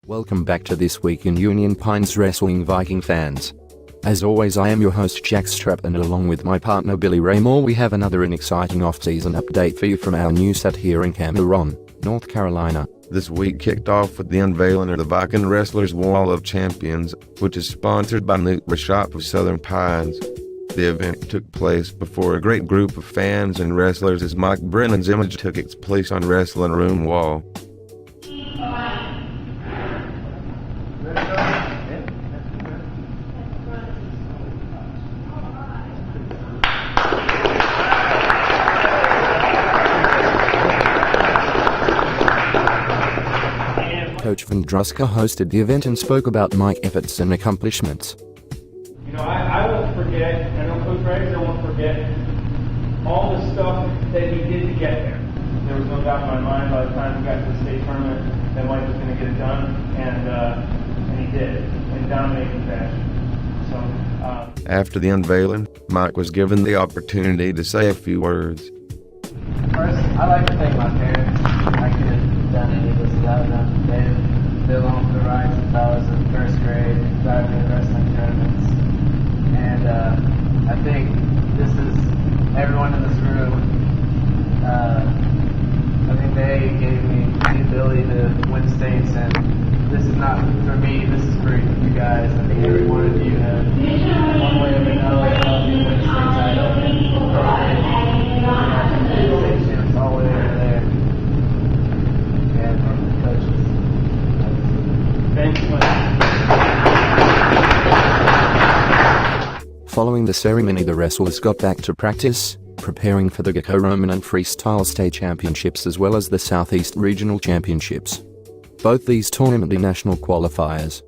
Welcome back to This Week in Union Pines Wrestling Viking fans. As always, I am your host Jack Strapp, and along with my partner Billy Raymore, we have another exciting off-season update for you from our new set here in Cameron, North Carolina. This week kicked off with the unveiling of the Viking Wrestlers Wall of Champions, which is sponsored by Nutra Shop of Southern Pines. The event took place before a great group of fans and wrestlers as Mike Brennan's image took its place on Wrestling Room Wall. Coach Vendruska hosted the event and spoke about Mike's efforts and accomplishments. I won't forget, I know Coach Rager won't forget all the stuff that he did to get there. There was no doubt in my mind by the time we got to the state tournament that Mike was going to get it done, and he did, in dominating fashion. So, After the unveiling, Mike was given the opportunity to say a few words. First, I'd like to thank my parents. I could have done any of this without them. They've been along for the ride since I was in first grade, driving in wrestling tournaments. And I think this is everyone in this room. I think they gave me the ability to win states, and this is not for me, this is for you guys. I think every one of you have, one way or another, helped me win states. I don't it's all the way over there. And from the coaches. thanks so much. Following the ceremony, the wrestlers got back to practice, preparing for the Greco-Roman and Freestyle State Championships as well as the Southeast Regional Championships. Both these tournament national qualifiers.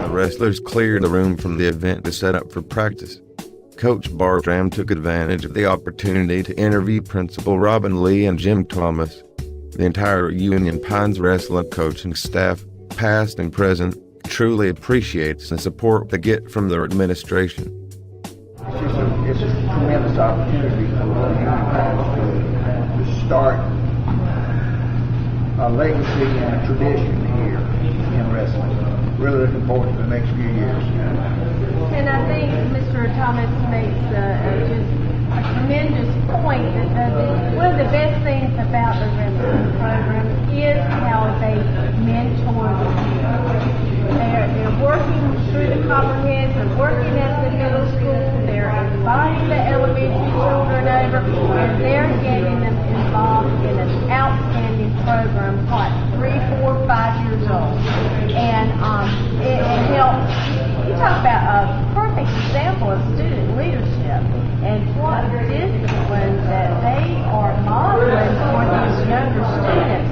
The wrestlers cleared the room from the event to set up for practice. Coach Bartram took advantage of the opportunity to interview Principal Robin Lee and Jim Thomas. The entire Union Pines wrestling coaching staff, past and present, truly appreciates the support they get from their administration. It's a tremendous opportunity for Union Pines to start a legacy and a tradition here in wrestling. Really looking forward to the next few years. And I think Mr. Thomas makes just a tremendous point. One of the best things about the wrestling program is how they mentor the youth. They're working through the Copperheads, they're working at the middle school, they're inviting the elementary children over, and they're getting them involved in an outstanding program, 3, 4, 5 years old. And it helps. You talk about a perfect example of student leadership and what discipline that they are modeling for these younger students.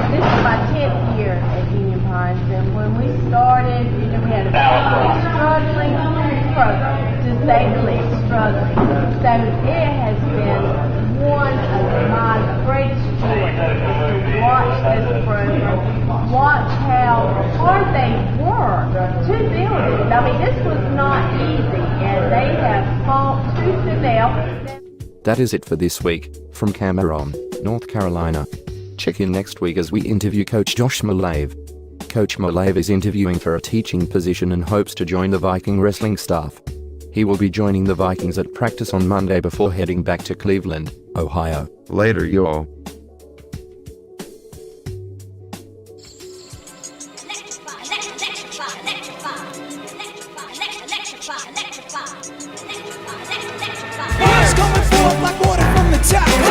This is my 10th year at Union Pines, and when we started, we had a very struggling program, to say the least, struggling. So it has been one of my greatest joys to watch this program, watch how hard they work to build it. I mean, this was not easy, and they have fought tooth and nail. That is it for this week, from Cameron, North Carolina. Check in next week as we interview Coach Josh Malave. Coach Malave is interviewing for a teaching position and hopes to join the Viking wrestling staff. He will be joining the Vikings at practice on Monday before heading back to Cleveland, Ohio. Later, y'all. Coming forth like water from the top.